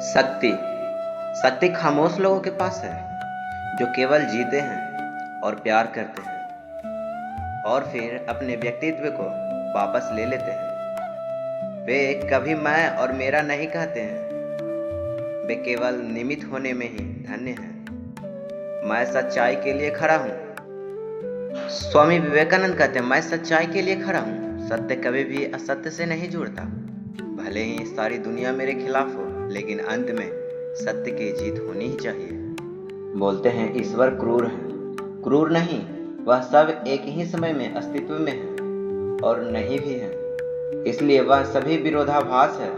शक्ति शक्ति खामोश लोगों के पास है जो केवल जीते हैं और प्यार करते हैं और फिर अपने व्यक्तित्व को वापस ले लेते हैं। वे कभी मैं और मेरा नहीं कहते हैं, वे केवल निमित्त होने में ही धन्य हैं। मैं सच्चाई के लिए खड़ा हूँ। स्वामी विवेकानंद कहते हैं, मैं सच्चाई के लिए खड़ा हूँ। सत्य कभी भी असत्य से नहीं जुड़ता। भले ही सारी दुनिया मेरे खिलाफ हो, लेकिन अंत में सत्य की जीत होनी ही चाहिए। बोलते हैं ईश्वर क्रूर है, क्रूर नहीं, वह सब एक ही समय में अस्तित्व में है और नहीं भी है, इसलिए वह सभी विरोधाभास है।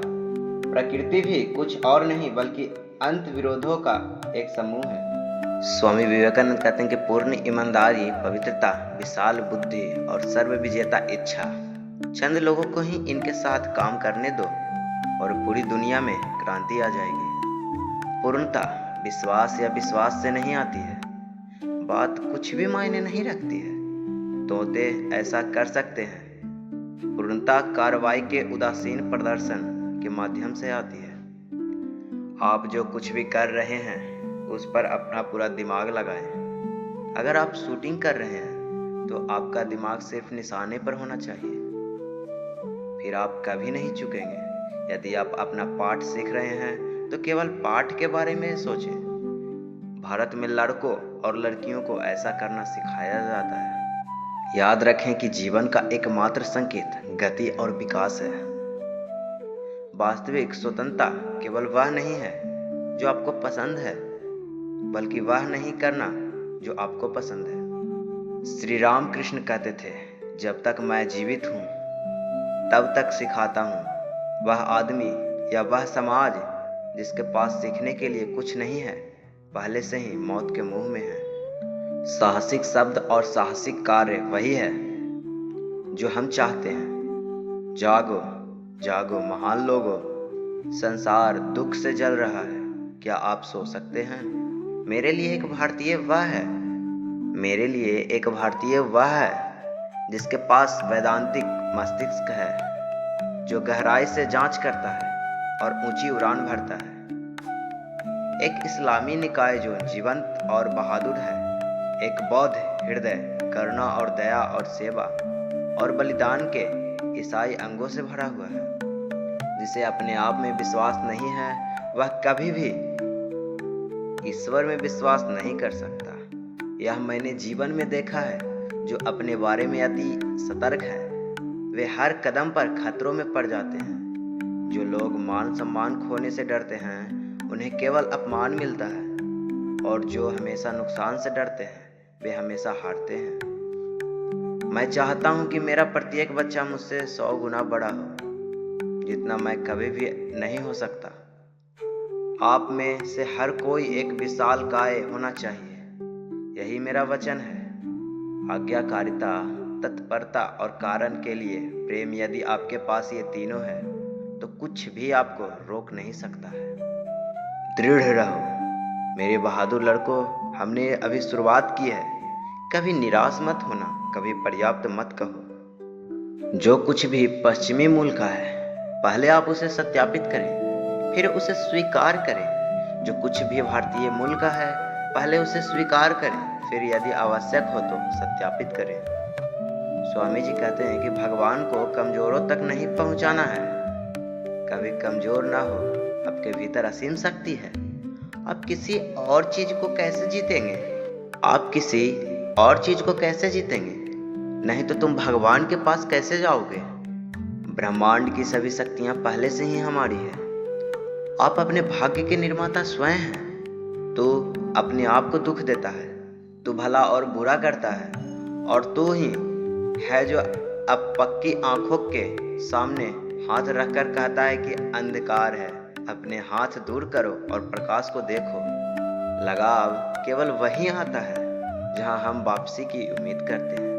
प्रकृति भी कुछ और नहीं बल्कि अंत विरोधों का एक समूह है। स्वामी विवेकानंद कहते हैं कि पूर्ण ईमानदारी, पवित्रता, विशाल बुद्धि और सर्व विजेता इच्छा, चंद लोगों को ही इनके साथ काम करने दो और पूरी दुनिया में क्रांति आ जाएगी। पूर्णता विश्वास या विश्वास से नहीं आती है। बात कुछ भी मायने नहीं रखती है। तोते ऐसा कर सकते हैं। पूर्णता कार्रवाई के उदासीन प्रदर्शन के माध्यम से आती है। आप जो कुछ भी कर रहे हैं उस पर अपना पूरा दिमाग लगाएं। अगर आप शूटिंग कर रहे हैं तो आपका दिमाग सिर्फ निशाने पर होना चाहिए, फिर आप कभी नहीं चुकेंगे। यदि आप अपना पाठ सीख रहे हैं तो केवल पाठ के बारे में सोचें। भारत में लड़कों और लड़कियों को ऐसा करना सिखाया जाता है। याद रखें कि जीवन का एकमात्र संकेत गति और विकास है। वास्तविक स्वतंत्रता केवल वह नहीं है जो आपको पसंद है, बल्कि वह नहीं करना जो आपको पसंद है। श्री राम कृष्ण कहते थे, जब तक मैं जीवित हूँ तब तक सिखाता हूँ। वह आदमी या वह समाज जिसके पास सीखने के लिए कुछ नहीं है, पहले से ही मौत के मुंह में है। साहसिक शब्द और साहसिक कार्य वही है जो हम चाहते हैं। जागो जागो महान लोगों, संसार दुख से जल रहा है, क्या आप सो सकते हैं? मेरे लिए एक भारतीय वह है, मेरे लिए एक भारतीय वह है जिसके पास वैदांतिक मस्तिष्क है, जो गहराई से जांच करता है और ऊंची उड़ान भरता है। एक इस्लामी निकाय जो जीवंत और बहादुर है। एक बौद्ध हृदय करुणा और दया और सेवा और बलिदान के ईसाई अंगों से भरा हुआ है। जिसे अपने आप में विश्वास नहीं है, वह कभी भी ईश्वर में विश्वास नहीं कर सकता। यह मैंने जीवन में देखा है। जो अपने बारे में अति सतर्क है, वे हर कदम पर खतरों में पड़ जाते हैं। जो लोग मान सम्मान खोने से डरते हैं, उन्हें केवल अपमान मिलता है, और जो हमेशा नुकसान से डरते हैं, वे हमेशा हारते हैं। मैं चाहता हूं कि मेरा प्रत्येक बच्चा मुझसे 100 गुना बड़ा हो, जितना मैं कभी भी नहीं हो सकता। आप में से हर कोई एक विशाल काय होना चाहिए, यही मेरा वचन है। आज्ञाकारिता, तत्परता और कारण के लिए प्रेम, यदि आपके पास ये तीनों है तो कुछ भी आपको रोक नहीं सकता है। दृढ़ रहो मेरे बहादुर लड़कों, हमने अभी शुरुआत की है। कभी निराश मत होना, कभी पर्याप्त मत कहो। जो कुछ भी पश्चिमी मूल का है, पहले आप उसे सत्यापित करें, फिर उसे स्वीकार करें। जो कुछ भी भारतीय मूल का है, पहले उसे स्वीकार करें, फिर यदि आवश्यक हो तो सत्यापित करें। स्वामी जी कहते हैं कि भगवान को कमजोरों तक नहीं पहुंचाना है। कभी कमजोर ना हो, आपके भीतर असीम शक्ति है। आप किसी और चीज को कैसे जीतेंगे? आप किसी और चीज को कैसे जीतेंगे? नहीं तो तुम भगवान के पास कैसे जाओगे? ब्रह्मांड की सभी शक्तियां पहले से ही हमारी है। आप अपने भाग्य के निर्माता स्वयं हैं। तू अपने आप को दुख देता है, तू भला और बुरा करता है, और तू ही है जो अब पक्की आंखों के सामने हाथ रखकर कहता है कि अंधकार है, अपने हाथ दूर करो और प्रकाश को देखो। लगाव केवल वहीं आता है जहां हम वापसी की उम्मीद करते हैं।